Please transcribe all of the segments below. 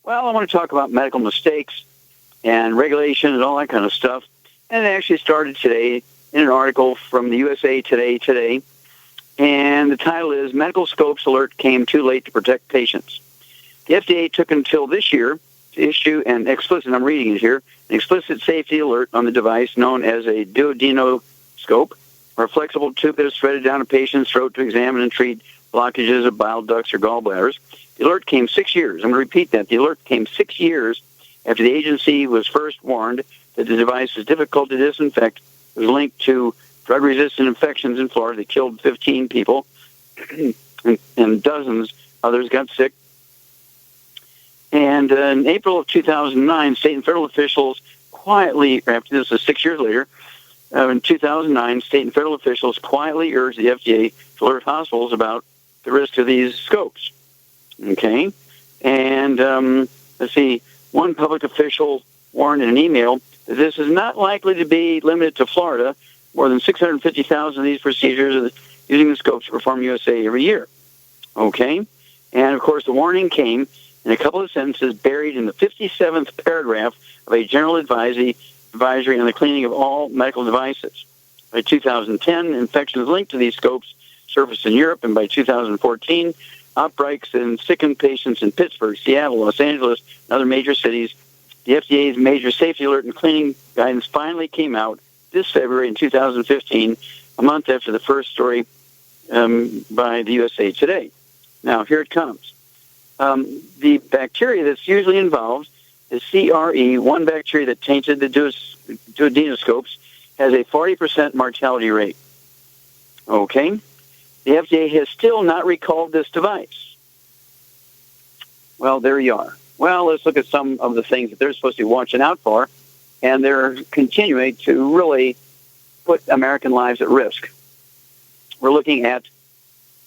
Well, I want to talk about medical mistakes and regulation and all that kind of stuff. And it actually started today in an article from the USA Today. And the title is Medical Scopes Alert Came Too Late to Protect Patients. The FDA took until this year to issue an explicit, I'm reading it here, an explicit safety alert on the device known as a duodenoscope, or a flexible tube that is threaded down a patient's throat to examine and treat blockages of bile ducts or gallbladders. The alert came 6 years. I'm going to repeat that. The alert came 6 years after the agency was first warned that the device is difficult to disinfect. It was linked to drug-resistant infections in Florida that killed 15 people, and dozens others got sick. And in April of 2009, state and federal officials quietly, after this is 6 years later, in 2009, state and federal officials quietly urged the FDA to alert hospitals about the risk of these scopes. Okay? And let's see, one public official warned in an email that this is not likely to be limited to Florida. More than 650,000 of these procedures are using the scopes performed in USA every year. Okay? And, of course, the warning came in a couple of sentences buried in the 57th paragraph of a general advisory on the cleaning of all medical devices. By 2010, infections linked to these scopes surfaced in Europe, and by 2014, outbreaks and sickened patients in Pittsburgh, Seattle, Los Angeles, and other major cities. The FDA's major safety alert and cleaning guidance finally came out this February in 2015, a month after the first story by the USA Today. Now, here it comes. The bacteria that's usually involved is CRE, one bacteria that tainted the duodenoscopes, has a 40% mortality rate. Okay? The FDA has still not recalled this device. Well, there you are. Well, let's look at some of the things that they're supposed to be watching out for, and they're continuing to really put American lives at risk. We're looking at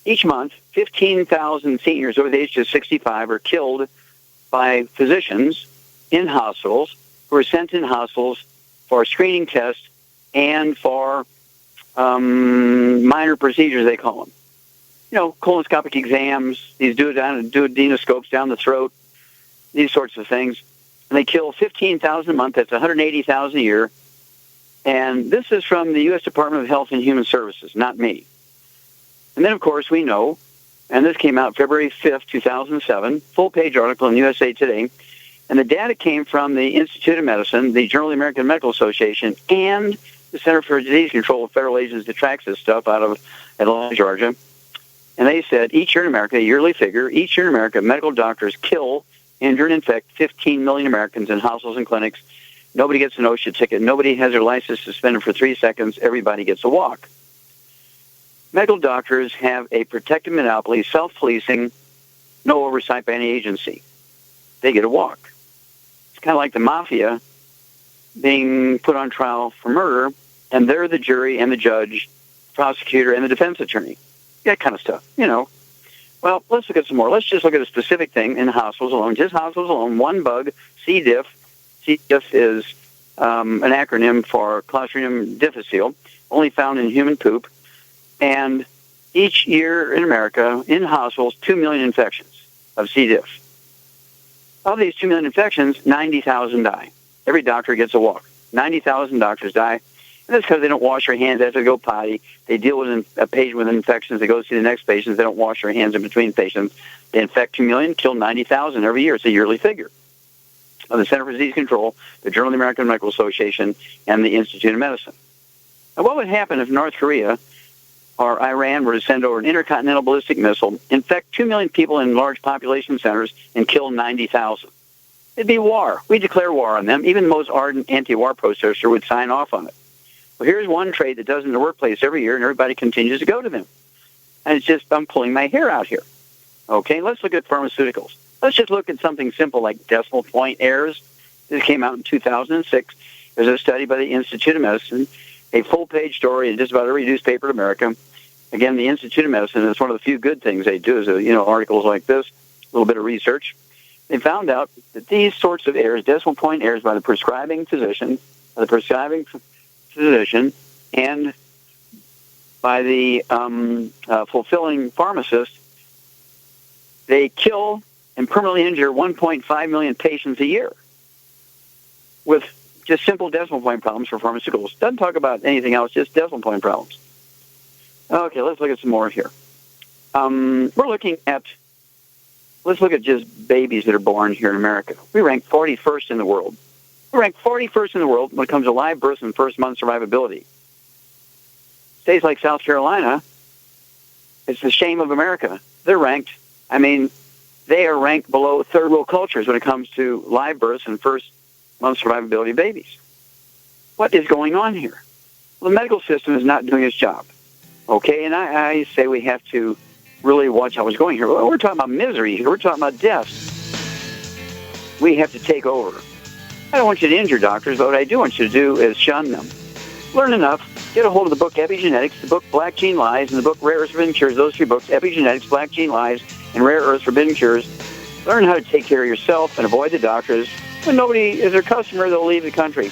each month, 15,000 seniors over the age of 65 are killed by physicians in hospitals who are sent in hospitals for screening tests and for minor procedures, they call them. You know, colonoscopic exams, these duodenoscopes down the throat, these sorts of things. And they kill 15,000 a month. That's 180,000 a year. And this is from the U.S. Department of Health and Human Services, not me. And then, of course, we know, and this came out February 5th, 2007, full-page article in USA Today, and the data came from the Institute of Medicine, the Journal of the American Medical Association, and the Center for Disease Control, a federal agency that tracks this stuff out of Atlanta, Georgia. And they said each year in America, a yearly figure, each year in America, medical doctors kill, injure, and infect 15 million Americans in hospitals and clinics. Nobody gets an OSHA ticket. Nobody has their license suspended for 3 seconds. Everybody gets a walk. Medical doctors have a protected monopoly, self-policing, no oversight by any agency. They get a walk. It's kind of like the mafia being put on trial for murder, and they're the jury and the judge, prosecutor, and the defense attorney. That kind of stuff, you know. Well, let's look at some more. Let's just look at a specific thing in hospitals alone. Just hospitals alone, one bug, C. diff. C. diff is an acronym for Clostridium difficile, only found in human poop. And each year in America, in hospitals, 2 million infections of C. diff. Of these 2 million infections, 90,000 die. Every doctor gets a walk. 90,000 doctors die. And that's because they don't wash their hands after they go potty. They deal with a patient with infections. They go see the next patient. They don't wash their hands in between patients. They infect 2 million, kill 90,000 every year. It's a yearly figure. Of the Center for Disease Control, the Journal of the American Medical Association, and the Institute of Medicine. Now, what would happen if North Korea or Iran were to send over an intercontinental ballistic missile, infect 2 million people in large population centers, and kill 90,000? It'd be war. We'd declare war on them. Even the most ardent anti-war protester would sign off on it. Well, here's one trade that does in the workplace every year, and everybody continues to go to them. And it's just, I'm pulling my hair out here. Okay, let's look at pharmaceuticals. Let's just look at something simple like decimal point errors. This came out in 2006. There's a study by the Institute of Medicine, a full-page story in just about every newspaper in America. Again, the Institute of Medicine is one of the few good things they do is, articles like this, a little bit of research. They found out that these sorts of errors, decimal point errors by the prescribing physician, and by the fulfilling pharmacist, they kill and permanently injure 1.5 million patients a year with just simple decimal point problems for pharmaceuticals. Doesn't talk about anything else, just decimal point problems. Okay, let's look at some more here. Let's look at just babies that are born here in America. We rank 41st in the world. We rank 41st in the world when it comes to live births and first month survivability. States like South Carolina, it's the shame of America. They're ranked, they are ranked below third world cultures when it comes to live births and first month survivability of babies. What is going on here? Well, the medical system is not doing its job. Okay, and I say we have to really watch how it's going here. Well, we're talking about misery here. We're talking about deaths. We have to take over. I don't want you to injure doctors, but what I do want you to do is shun them. Learn enough. Get a hold of the book Epigenetics, the book Black Gene Lies, and the book Rare Earths Forbidden Cures. Those three books, Epigenetics, Black Gene Lies, and Rare Earths Forbidden Cures. Learn how to take care of yourself and avoid the doctors. When nobody is their customer, they'll leave the country.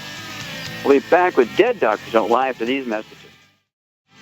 We'll be back with Dead Doctors Don't Lie after these messages.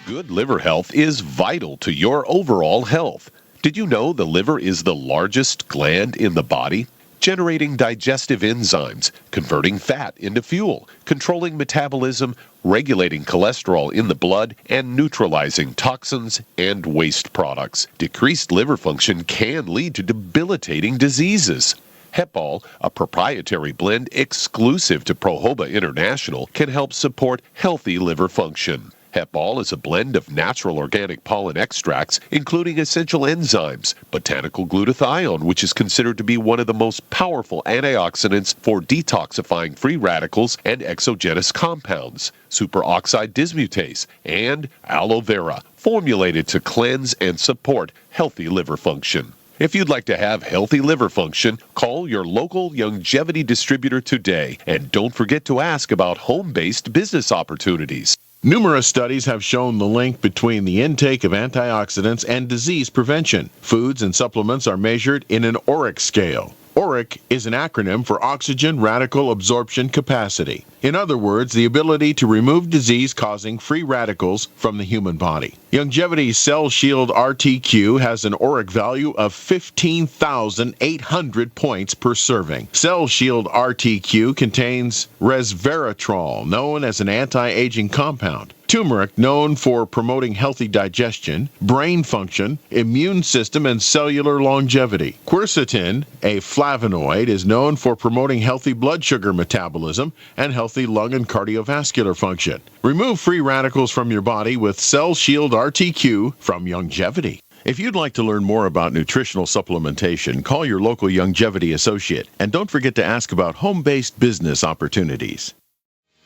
Good liver health is vital to your overall health. Did you know the liver is the largest gland in the body? Generating digestive enzymes, converting fat into fuel, controlling metabolism, regulating cholesterol in the blood, and neutralizing toxins and waste products. Decreased liver function can lead to debilitating diseases. Hepal, a proprietary blend exclusive to Prohoba International, can help support healthy liver function. Hepal is a blend of natural organic pollen extracts, including essential enzymes, botanical glutathione, which is considered to be one of the most powerful antioxidants for detoxifying free radicals and exogenous compounds, superoxide dismutase, and aloe vera, formulated to cleanse and support healthy liver function. If you'd like to have healthy liver function, call your local longevity distributor today, and don't forget to ask about home-based business opportunities. Numerous studies have shown the link between the intake of antioxidants and disease prevention. Foods and supplements are measured in an ORAC scale. ORAC is an acronym for Oxygen Radical Absorption Capacity. In other words, the ability to remove disease-causing free radicals from the human body. Longevity's Cell Shield RTQ has an ORAC value of 15,800 points per serving. Cell Shield RTQ contains resveratrol, known as an anti-aging compound. Turmeric, known for promoting healthy digestion, brain function, immune system, and cellular longevity. Quercetin, a flavonoid, is known for promoting healthy blood sugar metabolism and healthy lung and cardiovascular function. Remove free radicals from your body with Cell Shield RTQ from Longevity. If you'd like to learn more about nutritional supplementation, call your local Longevity associate, and don't forget to ask about home-based business opportunities.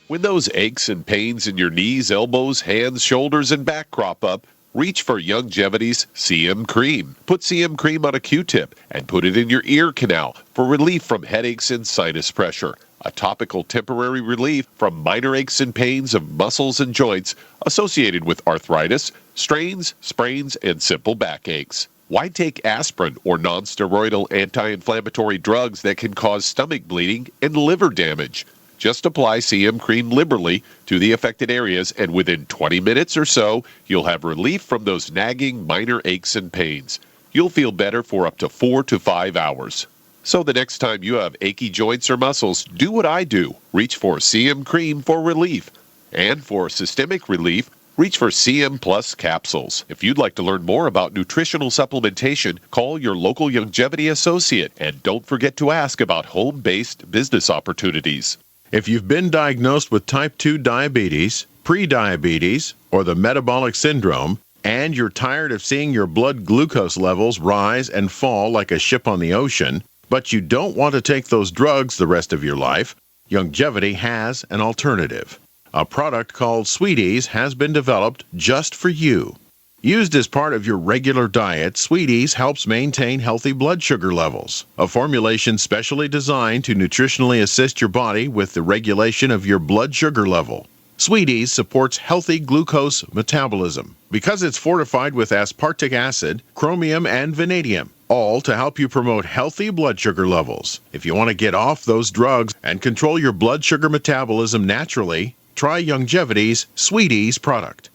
When those aches and pains in your knees, elbows, hands, shoulders, and back crop up, reach for Longevity's CM Cream. Put CM Cream on a Q-tip and put it in your ear canal for relief from headaches and sinus pressure. A topical temporary relief from minor aches and pains of muscles and joints associated with arthritis, strains, sprains, and simple backaches. Why take aspirin or non-steroidal anti-inflammatory drugs that can cause stomach bleeding and liver damage? Just apply CM Cream liberally to the affected areas, and within 20 minutes or so, you'll have relief from those nagging minor aches and pains. You'll feel better for up to 4 to 5 hours. So the next time you have achy joints or muscles, do what I do. Reach for CM Cream for relief. And for systemic relief, reach for CM Plus capsules. If you'd like to learn more about nutritional supplementation, call your local Longevity associate, and don't forget to ask about home-based business opportunities. If you've been diagnosed with type 2 diabetes, prediabetes, or the metabolic syndrome, and you're tired of seeing your blood glucose levels rise and fall like a ship on the ocean, but you don't want to take those drugs the rest of your life, Longevity has an alternative. A product called Sweeties has been developed just for you. Used as part of your regular diet, Sweeties helps maintain healthy blood sugar levels. A formulation specially designed to nutritionally assist your body with the regulation of your blood sugar level. Sweeties supports healthy glucose metabolism because it's fortified with aspartic acid, chromium, and vanadium, all to help you promote healthy blood sugar levels. If you want to get off those drugs and control your blood sugar metabolism naturally, try Longevity's Sweeties product.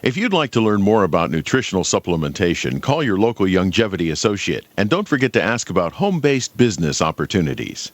If you'd like to learn more about nutritional supplementation, call your local Longevity associate. And don't forget to ask about home-based business opportunities.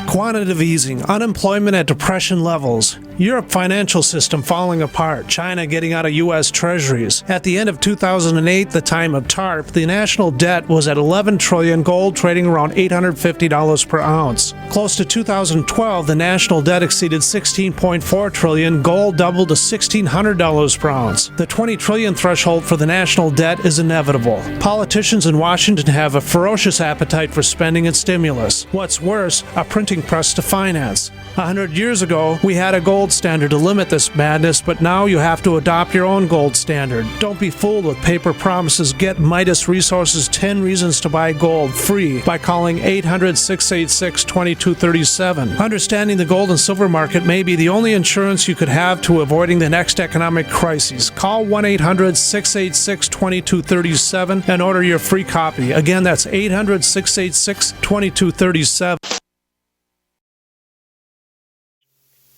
Quantitative easing, unemployment at depression levels, Europe financial system falling apart, China getting out of U.S. treasuries. At the end of 2008, the time of TARP, the national debt was at $11 trillion, gold trading around $850 per ounce. Close to 2012, the national debt exceeded $16.4 trillion, gold doubled to $1,600 per ounce. The $20 trillion threshold for the national debt is inevitable. Politicians in Washington have a ferocious appetite for spending and stimulus. What's worse, a printing press to finance. 100 years ago, we had a gold standard to limit this madness, but now you have to adopt your own gold standard. Don't be fooled with paper promises. Get Midas Resources 10 Reasons to Buy Gold free by calling 800-686-2237. Understanding the gold and silver market may be the only insurance you could have to avoiding the next economic crisis. Call 1-800-686-2237 and order your free copy. Again, that's 800-686-2237.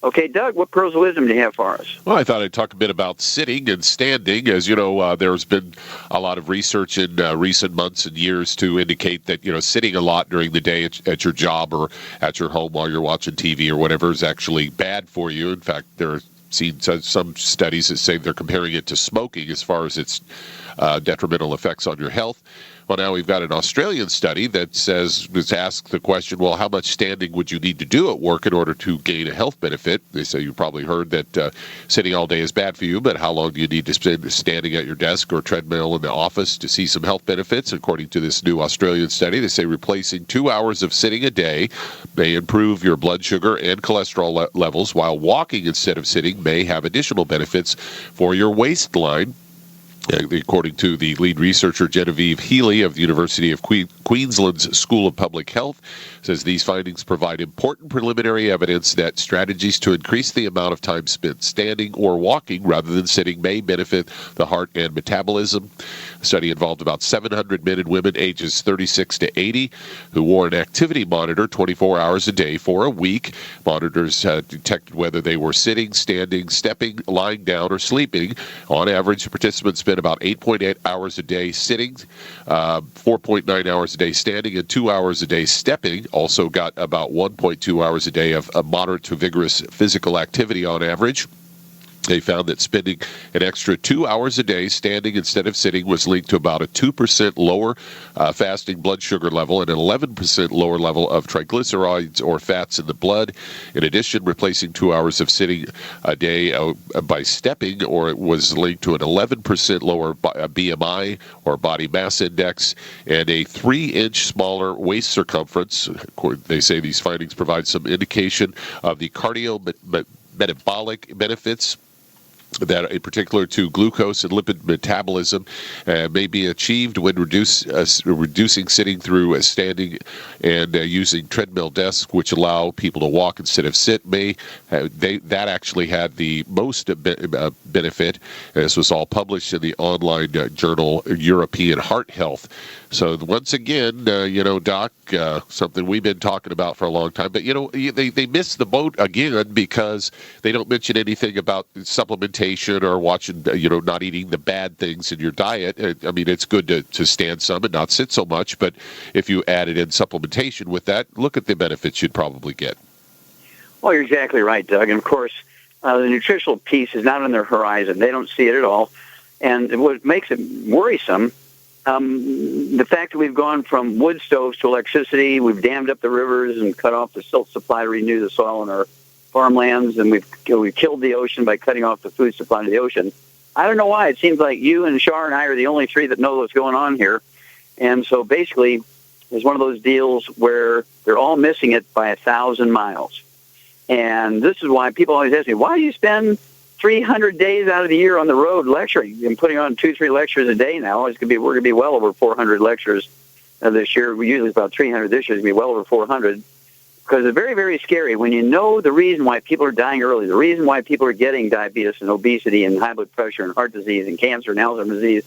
Okay, Doug, what pearls of wisdom do you have for us? Well, I thought I'd talk a bit about sitting and standing. As you know, there's been a lot of research in recent months and years to indicate that, sitting a lot during the day at your job or at your home while you're watching TV or whatever is actually bad for you. In fact, there are seen some studies that say they're comparing it to smoking as far as its detrimental effects on your health. Well, now we've got an Australian study that asks the question, well, how much standing would you need to do at work in order to gain a health benefit? They say you probably heard that sitting all day is bad for you, but how long do you need to spend standing at your desk or treadmill in the office to see some health benefits? According to this new Australian study, they say replacing 2 hours of sitting a day may improve your blood sugar and cholesterol levels, while walking instead of sitting may have additional benefits for your waistline. According to the lead researcher Genevieve Healy of the University of Queensland's School of Public Health, says these findings provide important preliminary evidence that strategies to increase the amount of time spent standing or walking rather than sitting may benefit the heart and metabolism. The study involved about 700 men and women ages 36 to 80 who wore an activity monitor 24 hours a day for a week. Monitors detected whether they were sitting, standing, stepping, lying down, or sleeping. On average, participants spent about 8.8 hours a day sitting, 4.9 hours a day standing, and 2 hours a day stepping. Also got about 1.2 hours a day of moderate to vigorous physical activity on average. They found that spending an extra 2 hours a day standing instead of sitting was linked to about a 2% lower fasting blood sugar level and an 11% lower level of triglycerides or fats in the blood. In addition, replacing 2 hours of sitting a day by stepping was linked to an 11% lower BMI or body mass index and a 3-inch smaller waist circumference. They say these findings provide some indication of the cardiometabolic benefits that, in particular to glucose and lipid metabolism, may be achieved when reducing sitting through standing and using treadmill desks, which allow people to walk instead of sit. That actually had the most benefit. This was all published in the online journal European Heart Health. So once again, Doc, something we've been talking about for a long time, but they missed the boat again because they don't mention anything about supplementation or watching, not eating the bad things in your diet. I mean, it's good to stand some and not sit so much, but if you added in supplementation with that, look at the benefits you'd probably get. Well, you're exactly right, Doug. And of course, the nutritional piece is not on their horizon. They don't see it at all. And what makes it worrisome, the fact that we've gone from wood stoves to electricity, we've dammed up the rivers and cut off the silt supply to renew the soil in our farmlands, and we've killed the ocean by cutting off the food supply to the ocean. I don't know why. It seems like you and Shar and I are the only three that know what's going on here. And so basically, it's one of those deals where they're all missing it by 1,000 miles. And this is why people always ask me, why do you spend 300 days out of the year on the road lecturing? I'm putting on 2-3 lectures a day now. We're going to be well over 400 lectures this year. We usually about 300 this year. It's going to be well over 400. Because it's very, very scary when you know the reason why people are dying early, the reason why people are getting diabetes and obesity and high blood pressure and heart disease and cancer and Alzheimer's disease.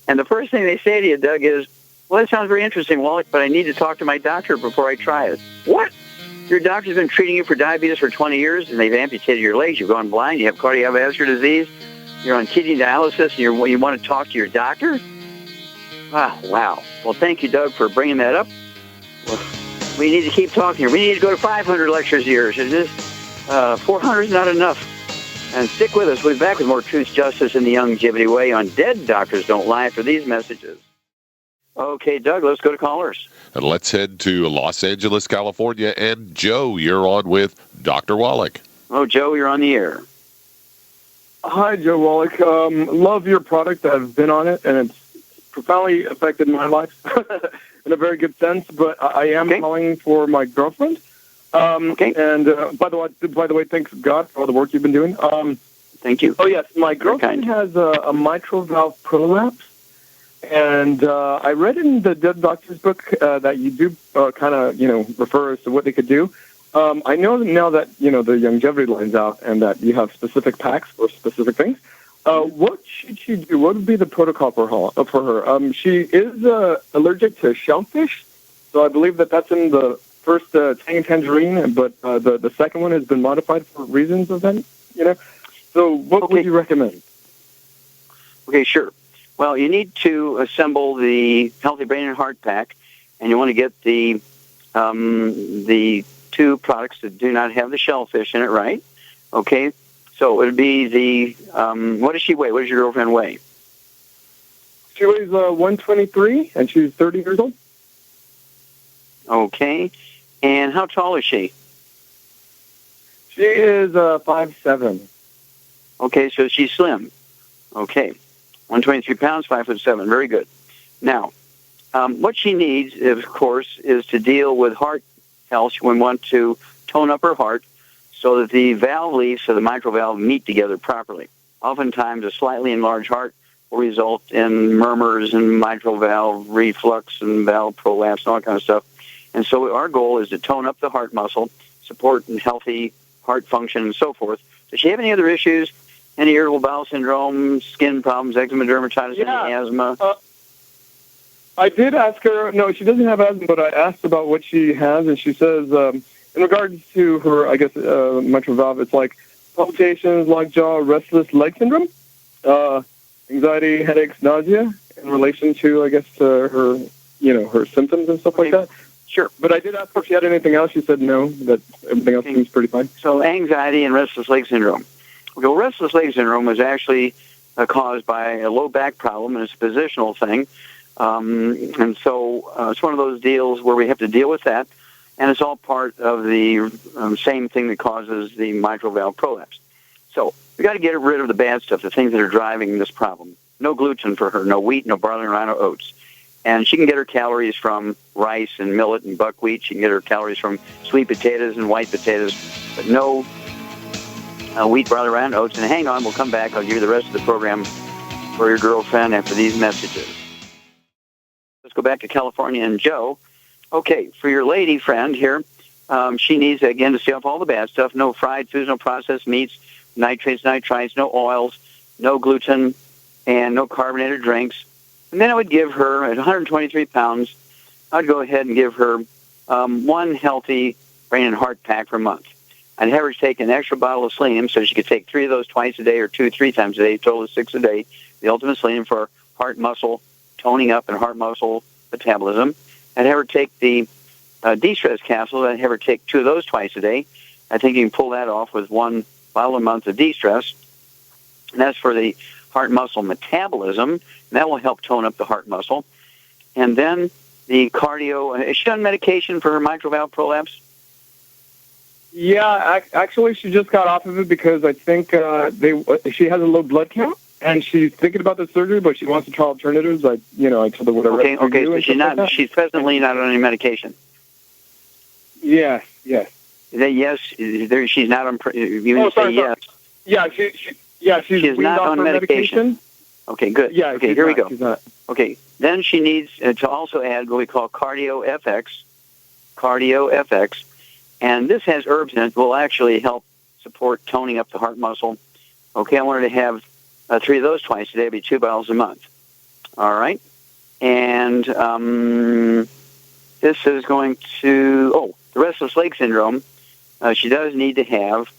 And the first thing they say to you, Doug, is, well, that sounds very interesting, Wallach, but I need to talk to my doctor before I try it. What? Your doctor's been treating you for diabetes for 20 years, and they've amputated your legs. You've gone blind. You have cardiovascular disease. You're on kidney dialysis, and you want to talk to your doctor? Wow. Well, thank you, Doug, for bringing that up. Well, we need to keep talking. We need to go to 500 lectures a year. 400 is not enough. And stick with us. We'll be back with more Truth, Justice, and the Longevity Way on Dead Doctors Don't Lie after these messages. Okay, Doug, let's go to callers. And let's head to Los Angeles, California. And Joe, you're on with Dr. Wallach. Oh, Joe, you're on the air. Hi, Joe Wallach. Love your product. I've been on it, and it's profoundly affected my life in a very good sense. But I am calling for my girlfriend. And by the way, thanks God for all the work you've been doing. Thank you. Oh yes, my girlfriend has a mitral valve prolapse, and I read in the Dead Doctor's book that you do refer as to what they could do. I know now that the longevity line's out and that you have specific packs for specific things. What should she do? What would be the protocol for her? She is allergic to shellfish, so I believe that's in the first Tang and Tangerine, but the second one has been modified for reasons of that, So what would you recommend? Okay, sure. Well, you need to assemble the Healthy Brain and Heart Pack, and you want to get the two products that do not have the shellfish in it, right? Okay, so it would be the, what does she weigh? What does your girlfriend weigh? She weighs 123, and she's 30 years old. Okay. And how tall is she? She is 5'7". Okay, so she's slim. Okay. 123 pounds, 5'7". Very good. Now, what she needs, of course, is to deal with heart health. She would want to tone up her heart so that the valve leaves of the mitral valve meet together properly. Oftentimes, a slightly enlarged heart will result in murmurs and mitral valve reflux and valve prolapse and all that kind of stuff. And so our goal is to tone up the heart muscle, support and healthy heart function, and so forth. Does she have any other issues? Any irritable bowel syndrome, skin problems, eczema, dermatitis, any asthma? I did ask her. No, she doesn't have asthma, but I asked about what she has, and she says, in regards to her, mitral valve, it's like palpitations, lockjaw, restless leg syndrome, anxiety, headaches, nausea, in relation to, her, her symptoms and stuff like that. Sure. But I did ask her if she had anything else. She said no, that everything else seems pretty fine. So anxiety and restless leg syndrome. Okay, well, restless leg syndrome was actually caused by a low back problem, and it's a positional thing. And so it's one of those deals where we have to deal with that, and it's all part of the same thing that causes the mitral valve prolapse. So we got to get rid of the bad stuff, the things that are driving this problem. No gluten for her, no wheat, no barley, no oats. And she can get her calories from rice and millet and buckwheat. She can get her calories from sweet potatoes and white potatoes, but no wheat, barley, rye, and oats. And hang on, we'll come back. I'll give you the rest of the program for your girlfriend after these messages. Let's go back to California and Joe. Okay, for your lady friend here, she needs, again, to stay off all the bad stuff. No fried foods, no processed meats, nitrates, nitrites, no oils, no gluten, and no carbonated drinks. And then I would give her, at 123 pounds, I'd go ahead and give her one healthy brain and heart pack per month. I'd have her take an extra bottle of selenium so she could take 3 of those twice a day or 2, 3 times a day, total of 6 a day, the ultimate selenium for heart muscle toning up and heart muscle metabolism. I'd have her take the de-stress capsules. I'd have her take 2 of those twice a day. I think you can pull that off with 1 bottle a month of de-stress. And that's for the heart muscle metabolism, and that will help tone up the heart muscle. And then the cardio, is she on medication for her mitral valve prolapse? Yeah, actually, she just got off of it because I think she has a low blood count, and she's thinking about the surgery, but she wants to try alternatives. I told her what I Okay, so she's presently not on any medication. Yes. Yes, she's not on. Yes. Yeah, she's not on medication. Okay, good. Yeah, okay, here we go. She's not. Okay, then she needs to also add what we call Cardio FX, and this has herbs in it that will actually help support toning up the heart muscle. Okay, I want her to have 3 of those twice a day. It'd be 2 bottles a month. All right, and this is going to. the restless leg syndrome, she does need to have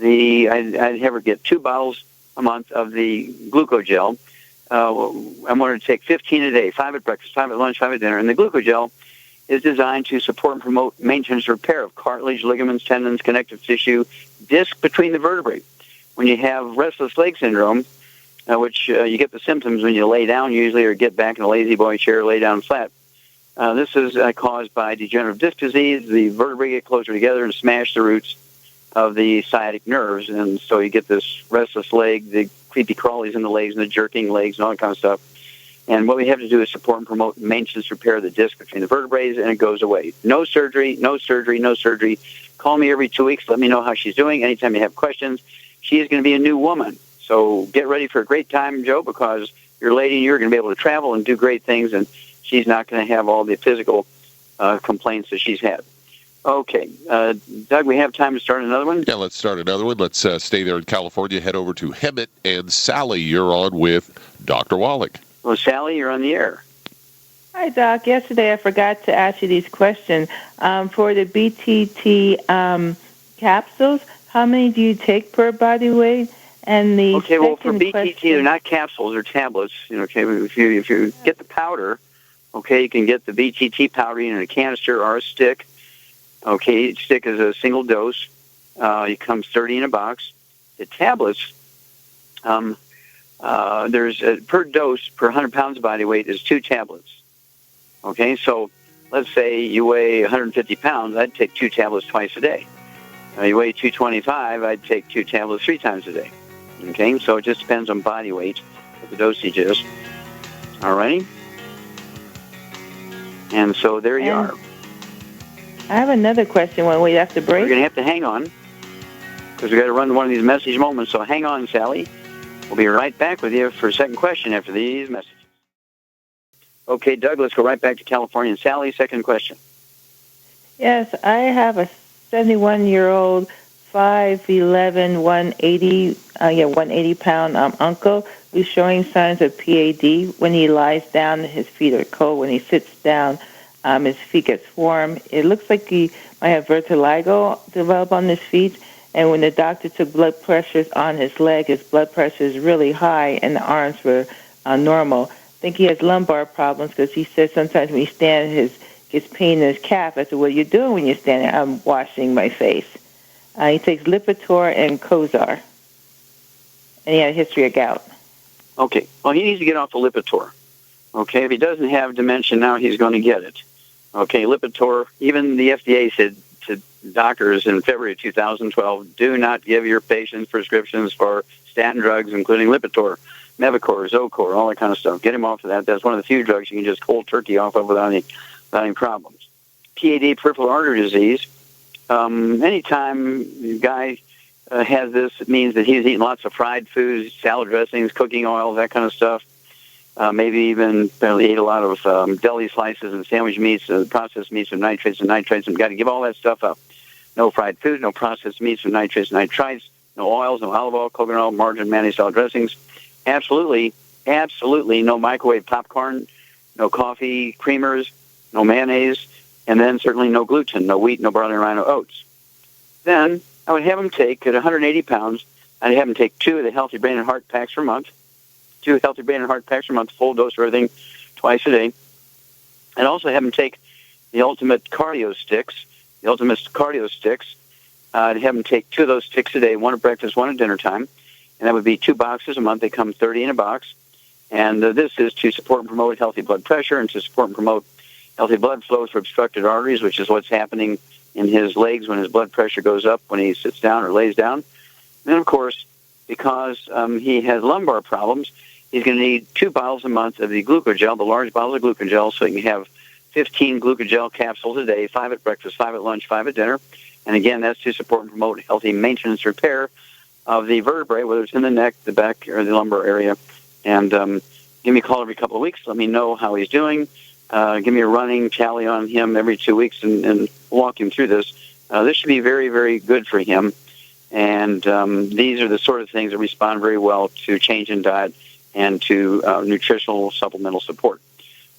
I'd have her get 2 bottles a month of the glucogel. I want her to take 15 a day, 5 at breakfast, 5 at lunch, 5 at dinner. And the glucogel is designed to support and promote maintenance and repair of cartilage, ligaments, tendons, connective tissue, disc between the vertebrae. When you have restless leg syndrome, which you get the symptoms when you lay down usually or get back in a lazy boy chair, lay down flat. This is caused by degenerative disc disease. The vertebrae get closer together and smash the roots of the sciatic nerves, and so you get this restless leg, the creepy crawlies in the legs and the jerking legs and all that kind of stuff. And what we have to do is support and promote maintenance, repair the disc between the vertebrae, and it goes away. No surgery, no surgery, no surgery. Call me every 2 weeks. Let me know how she's doing. Anytime you have questions, she is going to be a new woman. So get ready for a great time, Joe, because your lady, you're going to be able to travel and do great things, and she's not going to have all the physical complaints that she's had. Okay. Doug, we have time to start another one? Yeah, let's start another one. Let's stay there in California, head over to Hemet, and Sally, you're on with Dr. Wallach. Well, Sally, you're on the air. Hi, Doc. Yesterday I forgot to ask you these questions. For the BTT capsules, how many do you take per body weight? And the okay, well, for BTT, question, they're not capsules, they're tablets. Okay, if you get the powder, okay, you can get the BTT powder in a canister or a stick. Okay, each stick is a single dose. It comes 30 in a box. The tablets, there's per dose per 100 pounds of body weight is 2 tablets. Okay, so let's say you weigh 150 pounds, I'd take 2 tablets twice a day. You weigh 225, I'd take 2 tablets 3 times a day. Okay, so it just depends on body weight, what the dosage is. All righty? And so there you are. I have another question when we have to break. We're going to have to hang on because we've got to run one of these message moments. So hang on, Sally. We'll be right back with you for a second question after these messages. Okay, Doug, let's go right back to California. And Sally, second question. Yes, I have a 71-year-old, 5'11", 180-pound uncle who's showing signs of PAD. When he lies down, his feet are cold. When he sits down, his feet get warm. It looks like he might have vertigo develop on his feet. And when the doctor took blood pressures on his leg, his blood pressure is really high, and the arms were normal. I think he has lumbar problems because he says sometimes when he stands, he gets pain in his calf. I said, what are you doing when you're standing? I'm washing my face. He takes Lipitor and Cozar. And he had a history of gout. Okay. Well, he needs to get off the Lipitor. Okay. If he doesn't have dementia now, he's going to get it. Okay. Lipitor, even the FDA said to doctors in February of 2012, do not give your patients prescriptions for statin drugs, including Lipitor, Mevacor, Zocor, all that kind of stuff. Get him off of that. That's one of the few drugs you can just cold turkey off of without any problems. PAD, peripheral artery disease. Anytime the guy has this, it means that he's eating lots of fried foods, salad dressings, cooking oil, that kind of stuff. Maybe even ate a lot of deli slices and sandwich meats, processed meats with nitrates and nitrites. And got to give all that stuff up. No fried food, no processed meats with nitrates and nitrites, no oils, no olive oil, coconut oil, margarine, mayonnaise, salad dressings. Absolutely no microwave popcorn, no coffee creamers, no mayonnaise, and then certainly no gluten, no wheat, no barley, rye, no oats. Then I would have him take, at 180 pounds, I'd have him take 2 of the Healthy Brain and Heart packs per month, 2 Healthy Brain and Heart packs per month, full dose of everything twice a day. I'd also have him take the Ultimate Cardio Sticks. I'd have him take 2 of those sticks a day, 1 at breakfast, 1 at dinner time. And that would be 2 boxes a month. They come 30 in a box. And this is to support and promote healthy blood pressure and to support and promote healthy blood flow through obstructed arteries, which is what's happening in his legs when his blood pressure goes up when he sits down or lays down. And then, of course, because he has lumbar problems, he's going to need 2 bottles a month of the glucogel, the large bottles of glucogel, so he can have 15 glucogel capsules a day, 5 at breakfast, 5 at lunch, 5 at dinner. And again, that's to support and promote healthy maintenance repair of the vertebrae, whether it's in the neck, the back, or the lumbar area. And give me a call every couple of weeks. Let me know how he's doing. Give me a running tally on him every 2 weeks and walk him through this. This should be very, very good for him. And these are the sort of things that respond very well to change in diet and to nutritional supplemental support.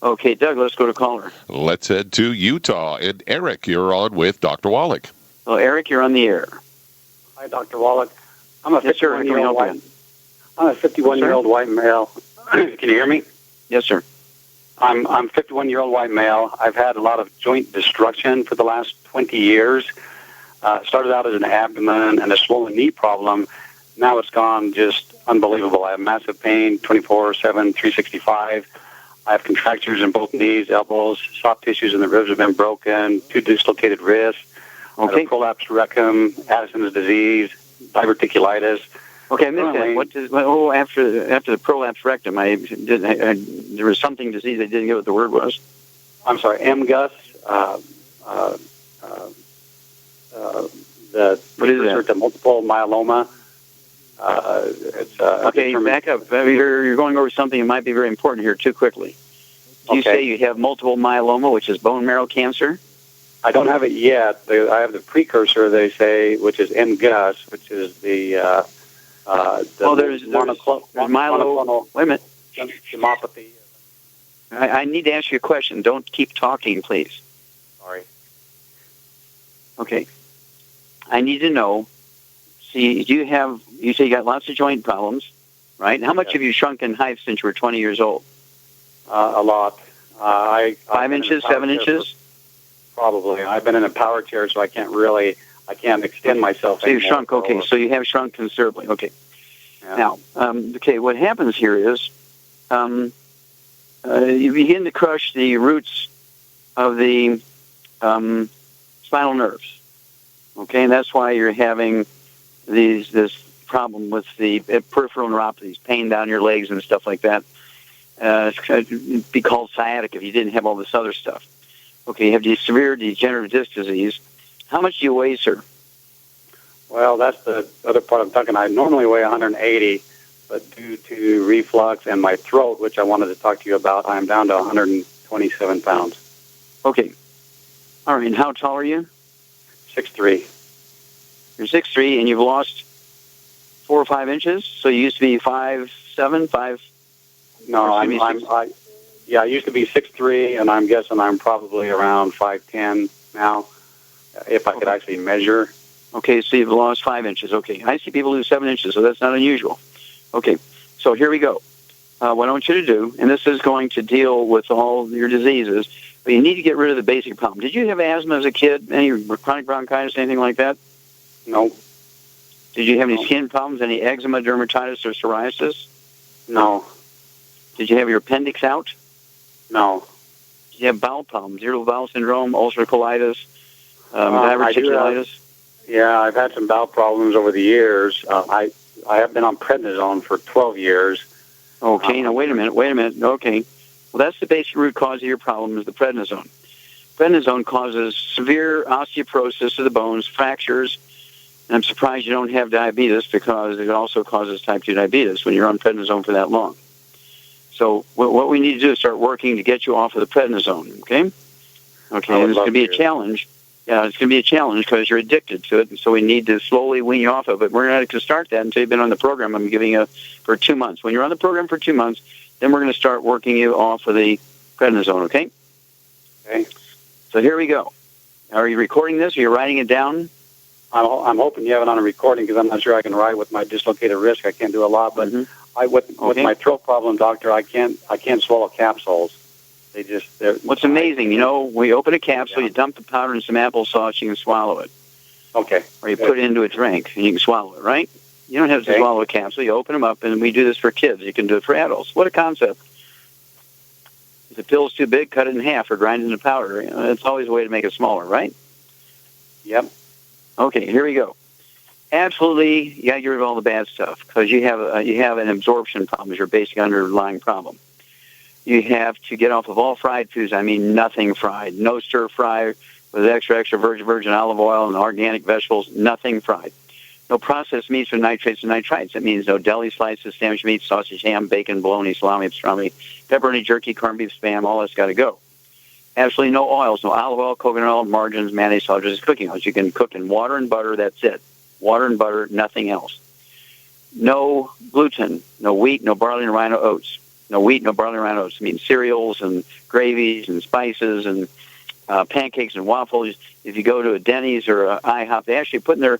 Okay, Doug, let's go to caller. Let's head to Utah. And Eric, you're on with Dr. Wallach. Well, Eric, you're on the air. Hi, Dr. Wallach. I'm a 51-year-old white. I'm a 51-year-old white male. Can you hear me? Yes, sir. I'm 51-year-old white male. I've had a lot of joint destruction for the last 20 years. Started out as an abdomen and a swollen knee problem. Now it's gone just unbelievable. I have massive pain, 24/7, 365. I have contractures in both knees, elbows, soft tissues in the ribs have been broken, 2 dislocated wrists, I have a prolapsed rectum, Addison's disease, diverticulitis. Okay, I missed that. What does, after the prolapsed rectum, there was something disease I didn't get what the word was. I'm sorry, MGUS. The precursor to multiple myeloma. Okay, back up. You're going over something that might be very important here too quickly. Do you say you have multiple myeloma, which is bone marrow cancer? I don't have it yet. I have the precursor, they say, which is MGUS, which is the there's myeloma. Wait a minute. Hemopathy. I need to ask you a question. Don't keep talking, please. Sorry. Okay. I need to know. See, you say you got lots of joint problems, right? How much have you shrunk in height since you were 20 years old? A lot. 5 inches, 7 inches? Probably. I've been in a power chair, so I can't extend myself So you've shrunk, okay. So you have shrunk considerably, okay. Yeah. Now, what happens here is you begin to crush the roots of the spinal nerves, okay? And that's why you're having this problem with the peripheral neuropathies, pain down your legs and stuff like that. It'd be called sciatic if you didn't have all this other stuff. Okay, you have the severe degenerative disc disease. How much do you weigh, sir? Well, that's the other part I'm talking. I normally weigh 180, but due to reflux and my throat, which I wanted to talk to you about, I'm down to 127 pounds. Okay. All right, and how tall are you? 6'3". You're 6'3", and you've lost 4 or 5 inches? So you used to be 5'7", 5... No, I used to be 6'3", and I'm guessing I'm probably around 5'10" now, if I could actually measure. Okay, so you've lost 5 inches. Okay, I see people lose 7 inches, so that's not unusual. Okay, so here we go. What I want you to do, and this is going to deal with all your diseases, but you need to get rid of the basic problem. Did you have asthma as a kid? Any chronic bronchitis, anything like that? No. Did you have any skin problems, any eczema, dermatitis, or psoriasis? No. Did you have your appendix out? No. Did you have bowel problems, irritable bowel syndrome, ulcerative colitis, diverticulitis? Yeah, I've had some bowel problems over the years. I have been on prednisone for 12 years. Okay, now wait a minute. Okay. Well, that's the basic root cause of your problem is the prednisone. Prednisone causes severe osteoporosis of the bones, fractures, and I'm surprised you don't have diabetes because it also causes type 2 diabetes when you're on prednisone for that long. So what we need to do is start working to get you off of the prednisone, okay? Okay, and it's going to be a challenge. Yeah, it's going to be a challenge because you're addicted to it, and so we need to slowly wean you off of it. We're not going to start that until you've been on the program. I'm giving you for 2 months. When you're on the program for 2 months, then we're going to start working you off of the prednisone, okay? Okay. So here we go. Are you recording this? Are you writing it down? I'm hoping you have it on a recording because I'm not sure I can write with my dislocated wrist. I can't do a lot, but with my throat problem, doctor, I can't swallow capsules. What's amazing, we open a capsule, you dump the powder in some applesauce, you can swallow it. Okay. Or you put it into a drink, and you can swallow it, right? You don't have to swallow a capsule. You open them up, and we do this for kids. You can do it for adults. What a concept. If the pill's too big, cut it in half or grind it into powder. It's always a way to make it smaller, right? Yep. Okay, here we go. Absolutely, you got to get rid of all the bad stuff because you have an absorption problem as your basic underlying problem. You have to get off of all fried foods. I mean, nothing fried. No stir fry with extra virgin olive oil and organic vegetables. Nothing fried. No processed meats with nitrates and nitrites. That means no deli slices, sandwich meat, sausage, ham, bacon, bologna, salami, pastrami, pepperoni, jerky, corned beef, Spam. All that's got to go. Absolutely no oils, no olive oil, coconut oil, margarines, mayonnaise, all just cooking oils. You can cook in water and butter. That's it. Water and butter, nothing else. No gluten, no wheat, no barley, no rye, no oats. no wheat, no barley, no oats. I mean cereals and gravies and spices and pancakes and waffles. If you go to a Denny's or a IHOP, they actually put in their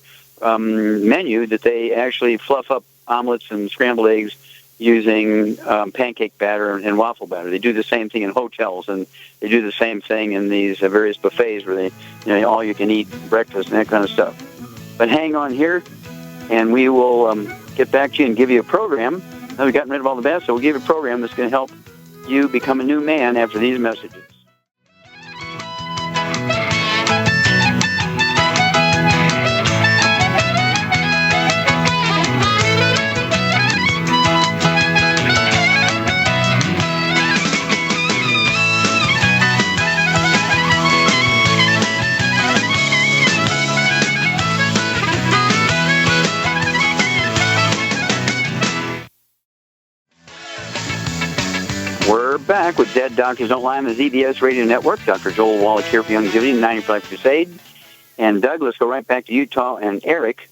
menu that they actually fluff up omelets and scrambled eggs using pancake batter and waffle batter. They do the same thing in hotels, and they do the same thing in these various buffets where they, all you can eat breakfast and that kind of stuff. But hang on here, and we will get back to you and give you a program. Now we've gotten rid of all the bad, so we'll give you a program that's going to help you become a new man after these messages. We're back with Dead Doctors Don't Lie on the ZBS Radio Network. Dr. Joel Wallach here for Longevity 95 Crusade. And Doug, let's go right back to Utah and Eric.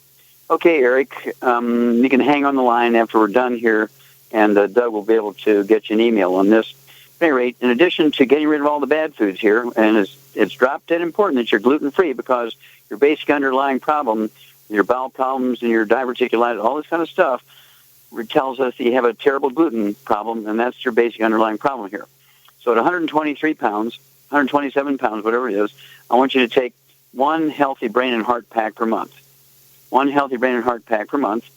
Okay, Eric, you can hang on the line after we're done here, and Doug will be able to get you an email on this. At any rate, in addition to getting rid of all the bad foods here, and it's drop dead important that you're gluten-free, because your basic underlying problem, your bowel problems and your diverticulitis, all this kind of stuff, tells us that you have a terrible gluten problem, and that's your basic underlying problem here. So at 123 pounds, 127 pounds, whatever it is, I want you to take one healthy brain and heart pack per month. One healthy brain and heart pack per month,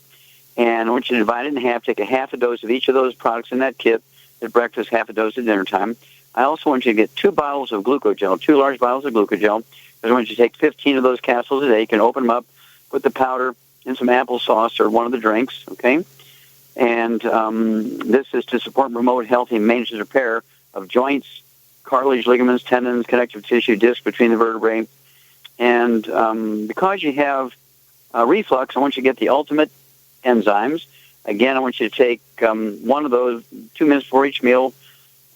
and I want you to divide it in half, take a half a dose of each of those products in that kit at breakfast, half a dose at dinner time. I also want you to get 2 bottles of glucogel, 2 large bottles of glucogel. I want you to take 15 of those capsules a day. You can open them up, put the powder in some applesauce or one of the drinks, okay? And this is to support and promote healthy maintenance and repair of joints, cartilage, ligaments, tendons, connective tissue, disc between the vertebrae. And because you have reflux, I want you to get the ultimate enzymes. Again, I want you to take one of those 2 minutes before each meal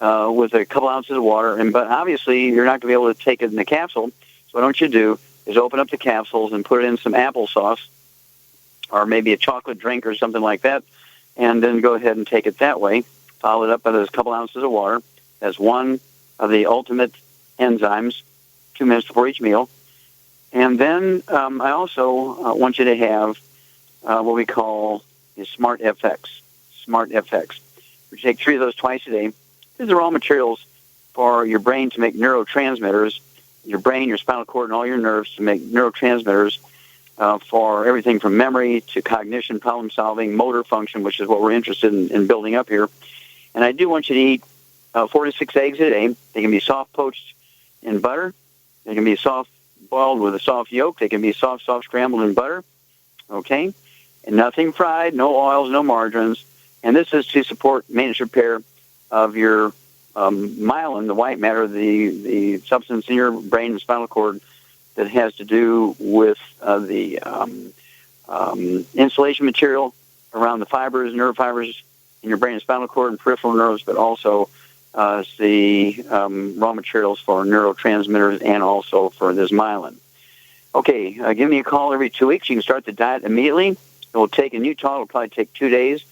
with a couple ounces of water. But obviously, you're not going to be able to take it in the capsule. So what I want you to do is open up the capsules and put it in some applesauce or maybe a chocolate drink or something like that, and then go ahead and take it that way. Follow it up by those couple ounces of water. That's one of the ultimate enzymes, 2 minutes before each meal. And then I also want you to have what we call the Smart FX. Smart FX. We take 3 of those twice a day. These are all materials for your brain to make neurotransmitters, your brain, your spinal cord, and all your nerves to make neurotransmitters for everything from memory to cognition, problem solving, motor function, which is what we're interested in building up here. And I do want you to eat 4 to 6 eggs a day. They can be soft poached in butter. They can be soft boiled with a soft yolk. They can be soft scrambled in butter. Okay? And nothing fried, no oils, no margarines. And this is to support maintenance repair of your myelin, the white matter, the substance in your brain and spinal cord that has to do with the insulation material around the fibers, nerve fibers in your brain and spinal cord and peripheral nerves, but also the raw materials for neurotransmitters and also for this myelin. Okay, give me a call every 2 weeks. You can start the diet immediately. It will take, in Utah, it will probably take 2 days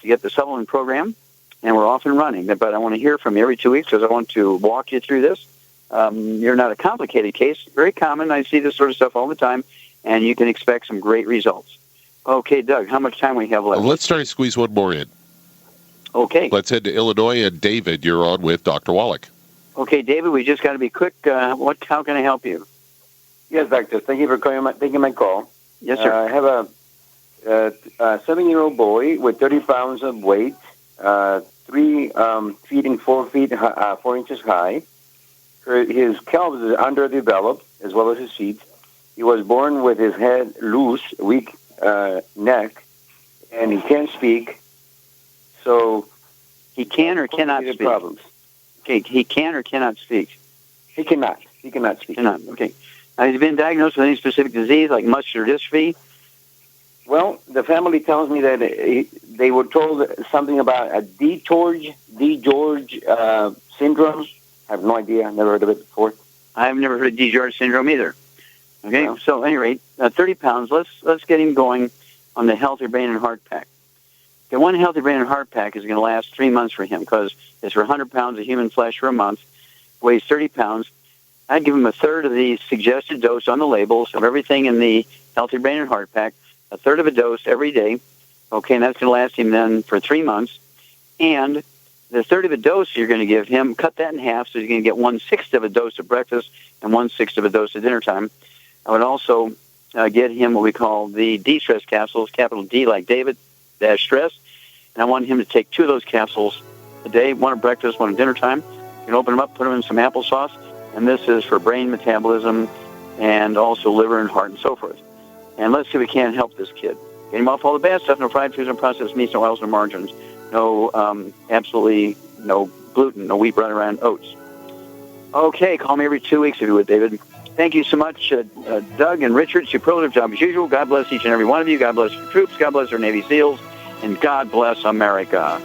to get the supplement program, and we're off and running. But I want to hear from you every 2 weeks because I want to walk you through this. You're not a complicated case. Very common. I see this sort of stuff all the time, and you can expect some great results. Okay, Doug, how much time we have left? Let's try to squeeze one more in. Okay. Let's head to Illinois, and David, you're on with Dr. Wallach. Okay, David, we just got to be quick. How can I help you? Yes, doctor. Thank you for taking my call. Yes, sir. I have a 7-year-old boy with 30 pounds of weight, 3 feet and 4 feet, 4 inches high. His calves are underdeveloped, as well as his feet. He was born with his head loose, weak neck, and he can't speak. So he can or cannot speak. Problems. Okay, he can or cannot speak. He cannot. He cannot speak. Cannot. Okay. Has he been diagnosed with any specific disease like muscular dystrophy? Well, the family tells me that they were told something about a Digeorges syndrome. I have no idea. I've never heard of it before. I've never heard of Digeorges syndrome either. Okay, so at any rate, 30 pounds. Let's get him going on the Healthy Brain and Heart Pack. Okay, one healthy brain and heart pack is going to last 3 months for him because it's for 100 pounds of human flesh for a month, weighs 30 pounds. I'd give him a third of the suggested dose on the labels of everything in the healthy brain and heart pack, a third of a dose every day. Okay, and that's going to last him then for 3 months. And the third of a dose you're going to give him, cut that in half, so he's going to get 1/6 of a dose at breakfast and 1/6 of a dose at dinner time. I would also get him what we call the D-stress capsules, capital D like David, dash stress. And I want him to take 2 of those capsules a day, one at breakfast, one at dinner time. You can open them up, put them in some applesauce, and this is for brain metabolism and also liver and heart and so forth. And let's see if we can help this kid. Get him off all the bad stuff, no fried foods, no processed meats, no oils, no margarines, absolutely no gluten, no wheat, bread, and oats. Okay, call me every 2 weeks if you would, David. Thank you so much, Doug and Richard. Superlative job as usual. God bless each and every one of you. God bless your troops. God bless our Navy SEALs. And God bless America.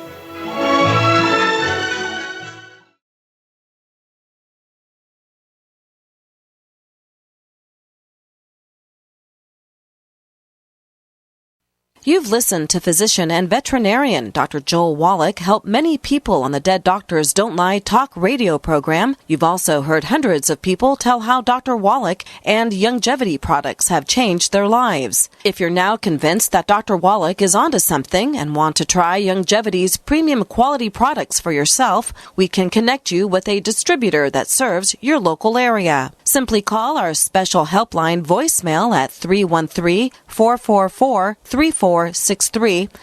You've listened to physician and veterinarian Dr. Joel Wallach help many people on the Dead Doctors Don't Lie talk radio program. You've also heard hundreds of people tell how Dr. Wallach and Youngevity products have changed their lives. If you're now convinced that Dr. Wallach is onto something and want to try Youngevity's premium quality products for yourself, we can connect you with a distributor that serves your local area. Simply call our special helpline voicemail at 313-444-3463.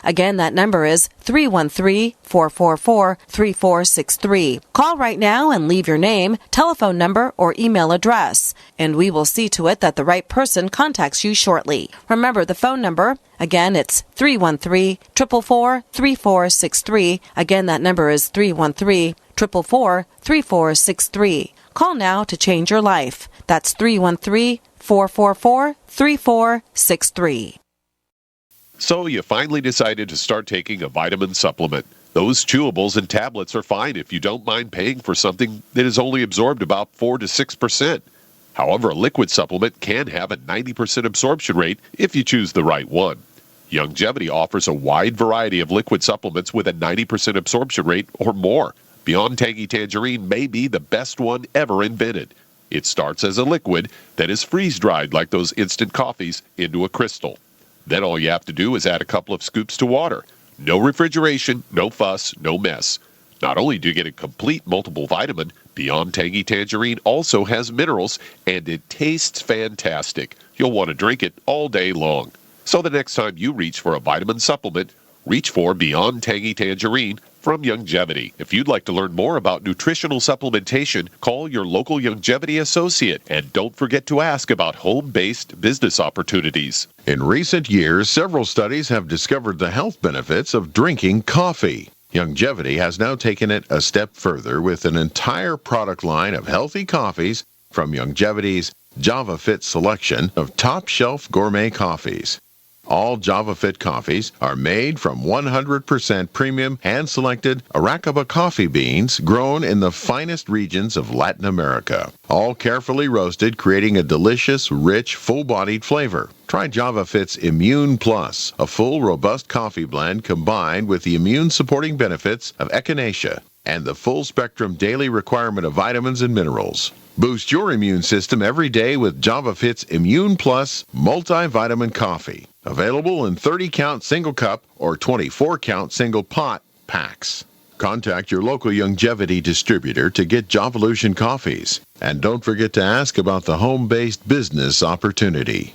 Again, that number is 313-444-3463. Call right now and leave your name, telephone number, or email address, and we will see to it that the right person contacts you shortly. Remember the phone number. Again, it's 313-444-3463. Again, that number is 313-444-3463. Call now to change your life. That's 313-444-3463. So you finally decided to start taking a vitamin supplement. Those chewables and tablets are fine if you don't mind paying for something that is only absorbed about 4 to 6%. However, a liquid supplement can have a 90% absorption rate if you choose the right one. Youngevity offers a wide variety of liquid supplements with a 90% absorption rate or more. Beyond Tangy Tangerine may be the best one ever invented. It starts as a liquid that is freeze-dried like those instant coffees into a crystal. Then all you have to do is add a couple of scoops to water. No refrigeration, no fuss, no mess. Not only do you get a complete multiple vitamin, Beyond Tangy Tangerine also has minerals, and it tastes fantastic. You'll want to drink it all day long. So the next time you reach for a vitamin supplement, reach for Beyond Tangy Tangerine from Youngevity. If you'd like to learn more about nutritional supplementation, call your local Youngevity associate, and don't forget to ask about home-based business opportunities. In recent years, several studies have discovered the health benefits of drinking coffee. Youngevity has now taken it a step further with an entire product line of healthy coffees from Youngevity's JavaFit selection of top-shelf gourmet coffees. All JavaFit coffees are made from 100% premium hand-selected Arequipa coffee beans grown in the finest regions of Latin America. All carefully roasted, creating a delicious, rich, full-bodied flavor. Try JavaFit's Immune Plus, a full, robust coffee blend combined with the immune-supporting benefits of echinacea and the full-spectrum daily requirement of vitamins and minerals. Boost your immune system every day with JavaFit's Immune Plus multivitamin coffee. Available in 30-count single cup or 24-count single pot packs. Contact your local Youngevity distributor to get Javalution coffees. And don't forget to ask about the home-based business opportunity.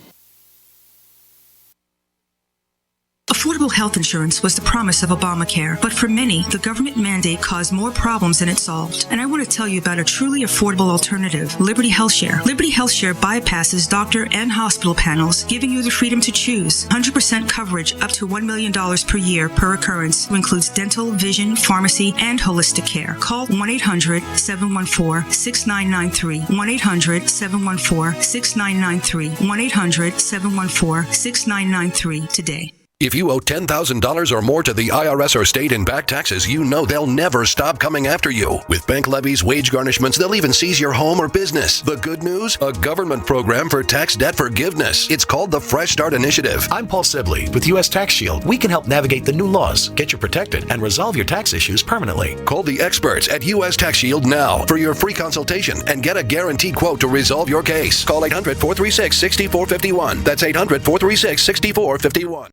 Affordable health insurance was the promise of Obamacare, but for many, the government mandate caused more problems than it solved. And I want to tell you about a truly affordable alternative, Liberty HealthShare. Liberty HealthShare bypasses doctor and hospital panels, giving you the freedom to choose 100% coverage up to $1 million per year per occurrence, which includes dental, vision, pharmacy, and holistic care. Call 1-800-714-6993, 1-800-714-6993, 1-800-714-6993 today. If you owe $10,000 or more to the IRS or state in back taxes, you know they'll never stop coming after you. With bank levies, wage garnishments, they'll even seize your home or business. The good news? A government program for tax debt forgiveness. It's called the Fresh Start Initiative. I'm Paul Sibley with U.S. Tax Shield. We can help navigate the new laws, get you protected, and resolve your tax issues permanently. Call the experts at U.S. Tax Shield now for your free consultation and get a guaranteed quote to resolve your case. Call 800-436-6451. That's 800-436-6451.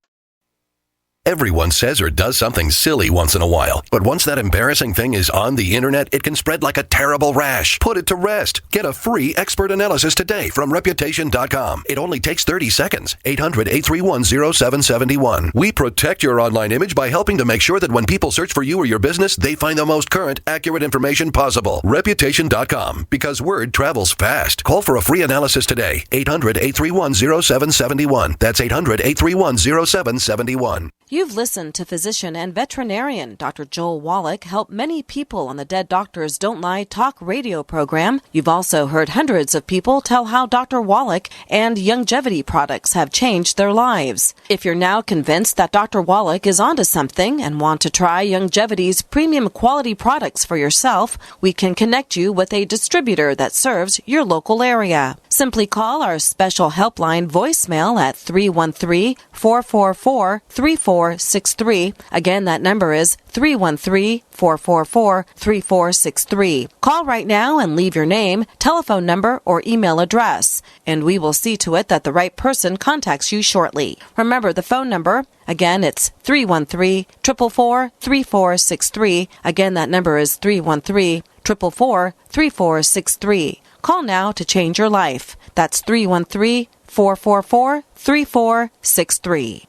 Everyone says or does something silly once in a while, but once that embarrassing thing is on the internet, it can spread like a terrible rash. Put it to rest. Get a free expert analysis today from Reputation.com. It only takes 30 seconds. 800-831-0771. We protect your online image by helping to make sure that when people search for you or your business, they find the most current, accurate information possible. Reputation.com, because word travels fast. Call for a free analysis today. 800-831-0771. That's 800-831-0771. You've listened to physician and veterinarian Dr. Joel Wallach help many people on the Dead Doctors Don't Lie talk radio program. You've also heard hundreds of people tell how Dr. Wallach and longevity products have changed their lives. If you're now convinced that Dr. Wallach is onto something and want to try longevity's premium quality products for yourself, we can connect you with a distributor that serves your local area. Simply call our special helpline voicemail at 313-444-3463. Again, that number is 313-444-3463. Call right now and leave your name, telephone number, or email address, and we will see to it that the right person contacts you shortly. Remember the phone number. Again, it's 313-444-3463. Again, that number is 313-444-3463. Call now to change your life. That's 313-444-3463.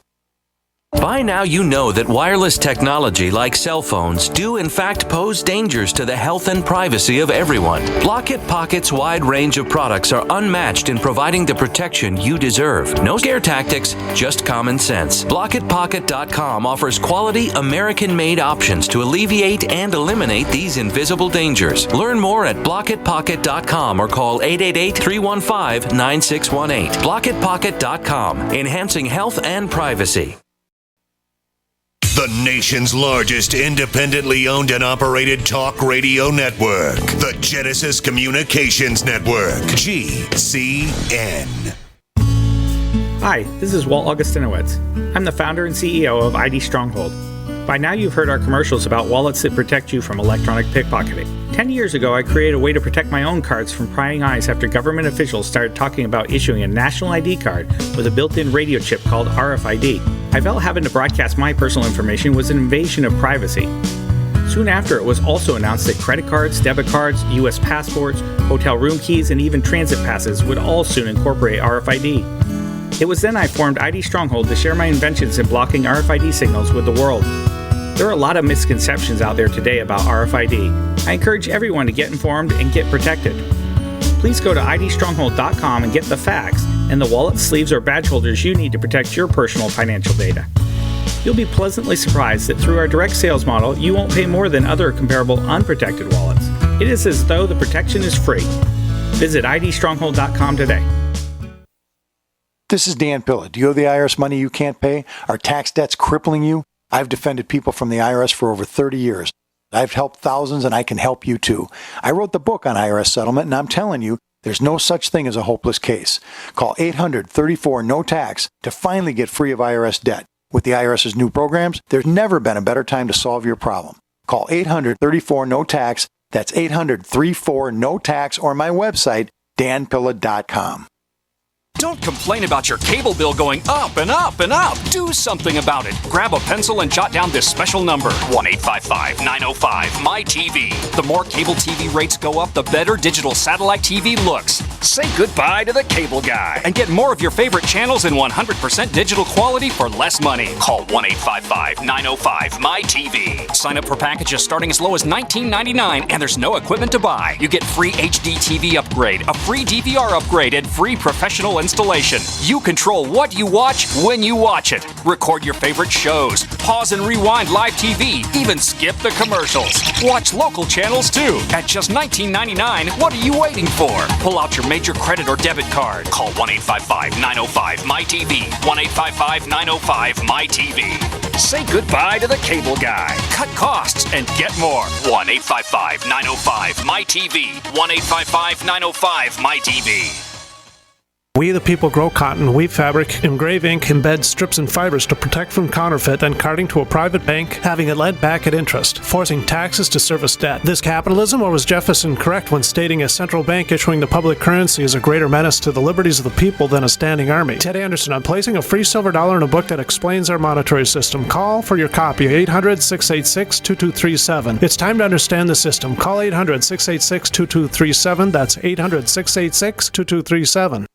By now you know that wireless technology like cell phones do in fact pose dangers to the health and privacy of everyone. Block-It Pocket's wide range of products are unmatched in providing the protection you deserve. No scare tactics, just common sense. BlockItPocket.com offers quality American-made options to alleviate and eliminate these invisible dangers. Learn more at BlockItPocket.com or call 888-315-9618. BlockItPocket.com, enhancing health and privacy. The nation's largest independently owned and operated talk radio network. The Genesis Communications Network. GCN. Hi, this is Walt Augustinowitz. I'm the founder and CEO of ID Stronghold. By now you've heard our commercials about wallets that protect you from electronic pickpocketing. 10 years ago, I created a way to protect my own cards from prying eyes after government officials started talking about issuing a national ID card with a built-in radio chip called RFID. I felt having to broadcast my personal information was an invasion of privacy. Soon after, it was also announced that credit cards, debit cards, U.S. passports, hotel room keys, and even transit passes would all soon incorporate RFID. It was then I formed ID Stronghold to share my inventions in blocking RFID signals with the world. There are a lot of misconceptions out there today about RFID. I encourage everyone to get informed and get protected. Please go to idstronghold.com and get the facts and the wallet, sleeves, or badge holders you need to protect your personal financial data. You'll be pleasantly surprised that through our direct sales model, you won't pay more than other comparable unprotected wallets. It is as though the protection is free. Visit idstronghold.com today. This is Dan Pilla. Do you owe the IRS money you can't pay? Are tax debts crippling you? I've defended people from the IRS for over 30 years. I've helped thousands, and I can help you too. I wrote the book on IRS settlement, and I'm telling you, there's no such thing as a hopeless case. Call 800-34-NO-TAX to finally get free of IRS debt. With the IRS's new programs, there's never been a better time to solve your problem. Call 800-34-NO-TAX. That's 800-34-NO-TAX, or my website, danpilla.com. Don't complain about your cable bill going up and up and up. Do something about it. Grab a pencil and jot down this special number, 1-855-905-MY-TV. The more cable TV rates go up, the better digital satellite TV looks. Say goodbye to the cable guy and get more of your favorite channels in 100% digital quality for less money. Call 1-855-905-MY-TV. Sign up for packages starting as low as $19.99, and there's no equipment to buy. You get free HD TV upgrade, a free DVR upgrade, and free professional installation. You control what you watch when you watch it. Record your favorite shows, pause and rewind live TV, even skip the commercials. Watch local channels too. At just $19.99, what are you waiting for? Pull out your major credit or debit card. Call 1-855-905-MyTV. 1-855-905-MyTV. Say goodbye to the cable guy. Cut costs and get more. 1-855-905-MyTV. 1-855-905-MyTV. We the people grow cotton, weave fabric, engrave ink, embed strips and fibers to protect from counterfeit, then carting to a private bank, having it lent back at interest, forcing taxes to service debt. This capitalism, or was Jefferson correct when stating a central bank issuing the public currency is a greater menace to the liberties of the people than a standing army? Ted Anderson, I'm placing a free silver dollar in a book that explains our monetary system. Call for your copy, 800-686-2237. It's time to understand the system. Call 800-686-2237. That's 800-686-2237.